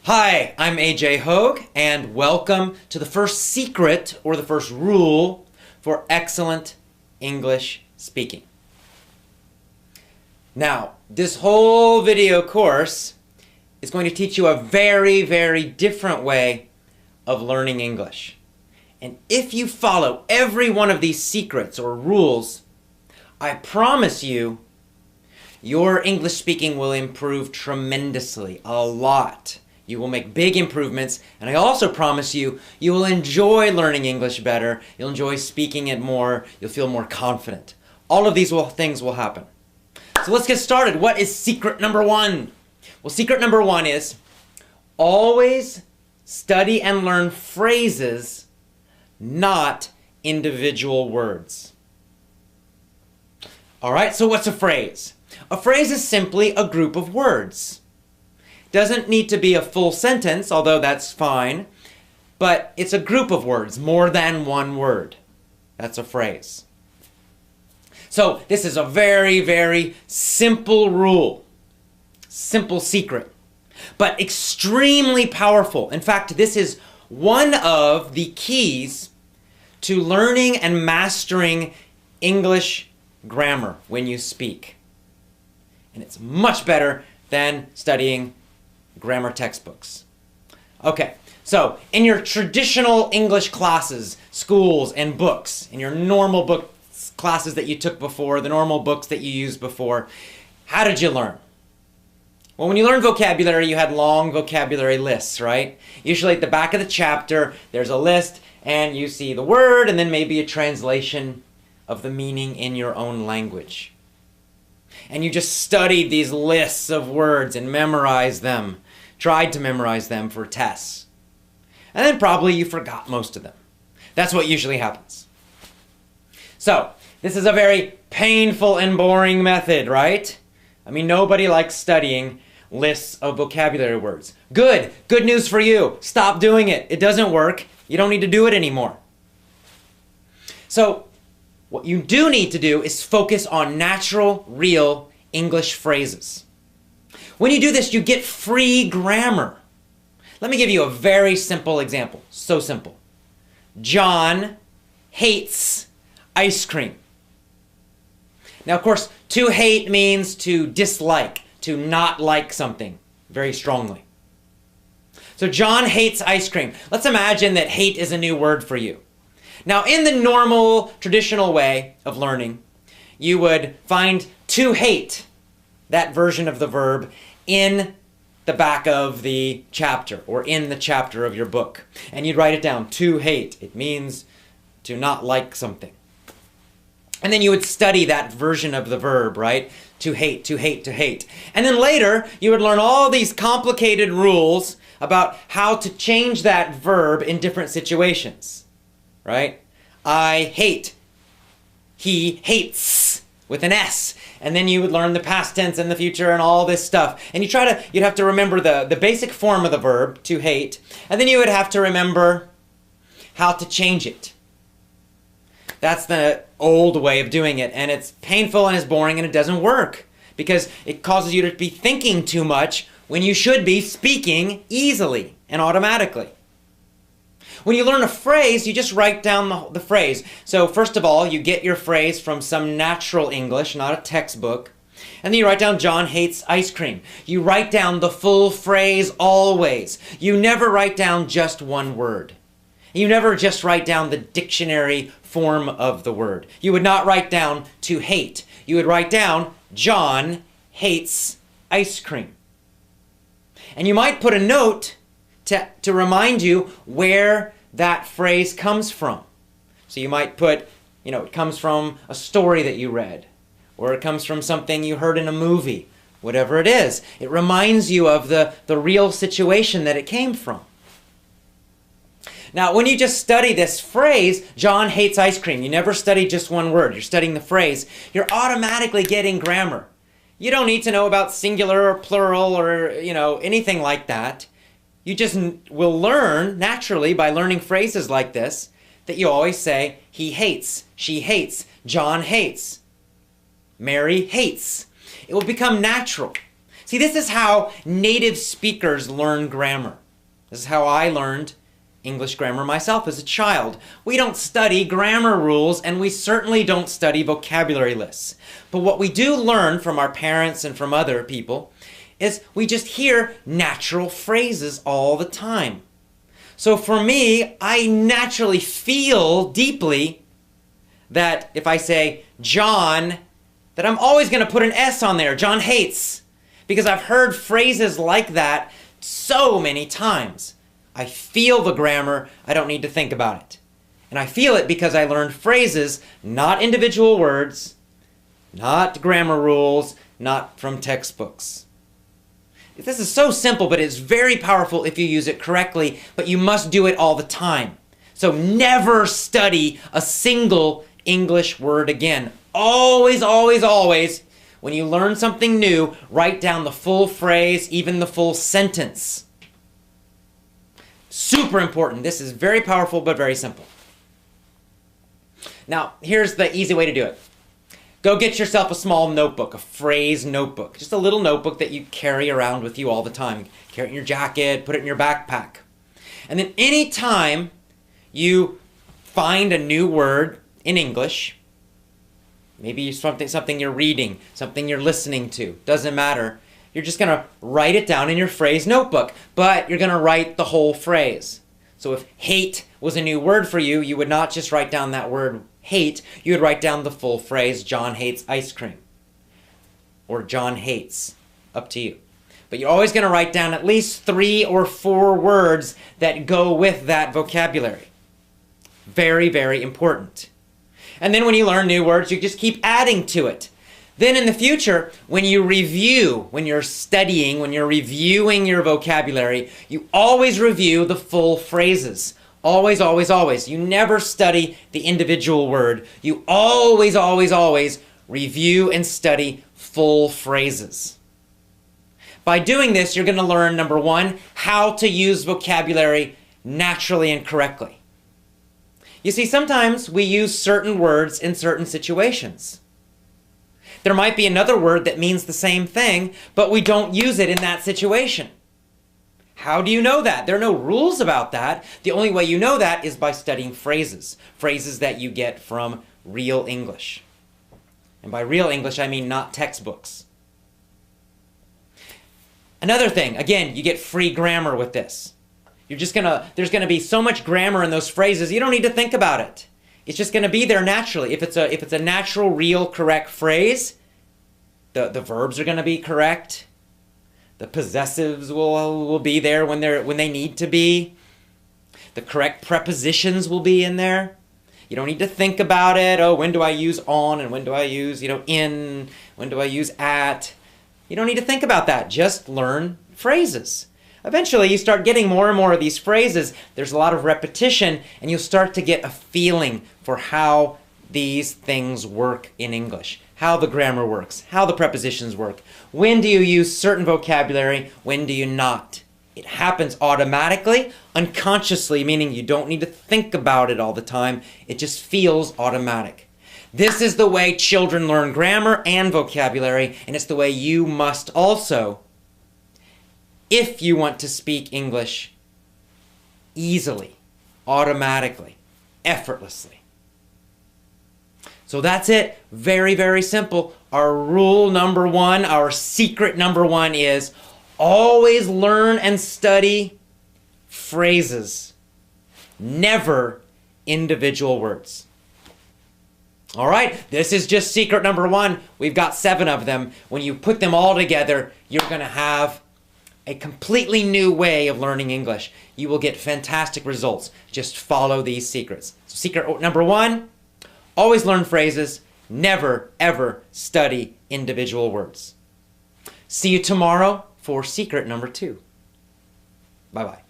Hi, I'm AJ Hogue, and welcome to the first secret or the first rule for excellent English speaking. Now, this whole video course is going to teach you a very, very different way of learning English. And if you follow every one of these secrets or rules, I promise you, your English speaking will improve tremendously, a lot. You will make big improvements, and I also promise you, you will enjoy learning English better, you'll enjoy speaking it more, you'll feel more confident. All of these things will happen. So let's get started. What is secret number one? Well, secret number one is always study and learn phrases, not individual words. All right, so what's a phrase? A phrase is simply a group of words. Doesn't need to be a full sentence, although that's fine, but it's a group of words, more than one word. That's a phrase. So this is a very, very simple rule, simple secret, but extremely powerful. In fact, this is one of the keys to learning and mastering English grammar when you speak. And it's much better than studying grammar textbooks. Okay, so in your traditional English classes, schools, and books, in your normal book classes that you took before, the normal books that you used before, how did you learn? Well, when you learned vocabulary, you had long vocabulary lists, right? Usually at the back of the chapter, there's a list, and you see the word, and then maybe a translation of the meaning in your own language. And you just studied these lists of words and memorized them, tried to memorize them for tests. And then probably you forgot most of them. That's what usually happens. So, this is a very painful and boring method, right? I mean, nobody likes studying lists of vocabulary words. Good news for you. Stop doing it. It doesn't work. You don't need to do it anymore. So, what you do need to do is focus on natural, real English phrases. When you do this, you get free grammar. Let me give you a very simple example. So simple. John hates ice cream. Now, of course, to hate means to dislike, to not like something very strongly. So John hates ice cream. Let's imagine that hate is a new word for you. Now, in the normal, traditional way of learning, you would find to hate, that version of the verb, in the back of the chapter or in the chapter of your book. And you'd write it down, to hate. It means to not like something. And then you would study that version of the verb, right? To hate, to hate, to hate. And then later, you would learn all these complicated rules about how to change that verb in different situations. Right? I hate. He hates with an S. And then you would learn the past tense and the future and all this stuff. And you'd have to remember the basic form of the verb, to hate. And then you would have to remember how to change it. That's the old way of doing it. And it's painful and it's boring and it doesn't work. Because it causes you to be thinking too much when you should be speaking easily and automatically. When you learn a phrase, you just write down the phrase. So first of all, you get your phrase from some natural English, not a textbook. And then you write down, John hates ice cream. You write down the full phrase always. You never write down just one word. You never just write down the dictionary form of the word. You would not write down to hate. You would write down, John hates ice cream. And you might put a note to remind you where that phrase comes from. So you might put, it comes from a story that you read, or it comes from something you heard in a movie, whatever it is. It reminds you of the real situation that it came from. Now, when you just study this phrase, John hates ice cream, you never study just one word, you're studying the phrase, you're automatically getting grammar. You don't need to know about singular or plural or, anything like that. You just will learn naturally by learning phrases like this that you always say, he hates, she hates, John hates, Mary hates. It will become natural. See, this is how native speakers learn grammar. This is how I learned English grammar myself as a child. We don't study grammar rules, and we certainly don't study vocabulary lists. But what we do learn from our parents and from other people is we just hear natural phrases all the time. So for me, I naturally feel deeply that if I say John, that I'm always going to put an S on there, John hates, because I've heard phrases like that so many times. I feel the grammar, I don't need to think about it. And I feel it because I learned phrases, not individual words, not grammar rules, not from textbooks. This is so simple, but it's very powerful if you use it correctly, but you must do it all the time. So never study a single English word again. Always, always, always, when you learn something new, write down the full phrase, even the full sentence. Super important. This is very powerful, but very simple. Now, here's the easy way to do it. Go get yourself a small notebook, a phrase notebook. Just a little notebook that you carry around with you all the time. Carry it in your jacket, put it in your backpack. And then anytime you find a new word in English, maybe something you're reading, something you're listening to, doesn't matter. You're just going to write it down in your phrase notebook, but you're going to write the whole phrase. So if hate was a new word for you, you would not just write down that word hate, you would write down the full phrase, John hates ice cream. Or John hates, up to you. But you're always going to write down at least 3 or 4 words that go with that vocabulary. Very, very important. And then when you learn new words, you just keep adding to it. Then in the future, when you review, when you're studying, when you're reviewing your vocabulary, you always review the full phrases. Always, always, always. You never study the individual word. You always, always, always review and study full phrases. By doing this, you're going to learn, number 1, how to use vocabulary naturally and correctly. You see, sometimes we use certain words in certain situations. There might be another word that means the same thing, but we don't use it in that situation. How do you know that? There are no rules about that. The only way you know that is by studying phrases. Phrases that you get from real English. And by real English, I mean not textbooks. Another thing, again, you get free grammar with this. There's gonna be so much grammar in those phrases, you don't need to think about it. It's just going to be there naturally. If it's a natural, real, correct phrase, the verbs are going to be correct. The possessives will be there when they need to be. The correct prepositions will be in there. You don't need to think about it. Oh, when do I use on and when do I use, in? When do I use at? You don't need to think about that. Just learn phrases. Eventually, you start getting more and more of these phrases. There's a lot of repetition, and you'll start to get a feeling for how these things work in English, how the grammar works, how the prepositions work. When do you use certain vocabulary? When do you not? It happens automatically, unconsciously, meaning you don't need to think about it all the time. It just feels automatic. This is the way children learn grammar and vocabulary, and it's the way you must also, if you want to speak English easily, automatically, effortlessly. So that's it. Very, very simple. Our rule number 1, our secret number 1 is always learn and study phrases, never individual words. All right, this is just secret number 1. We've got 7 of them. When you put them all together, you're going to have a completely new way of learning English. You will get fantastic results. Just follow these secrets. So secret number 1, always learn phrases, never ever study individual words. See you tomorrow for secret number 2. Bye-bye.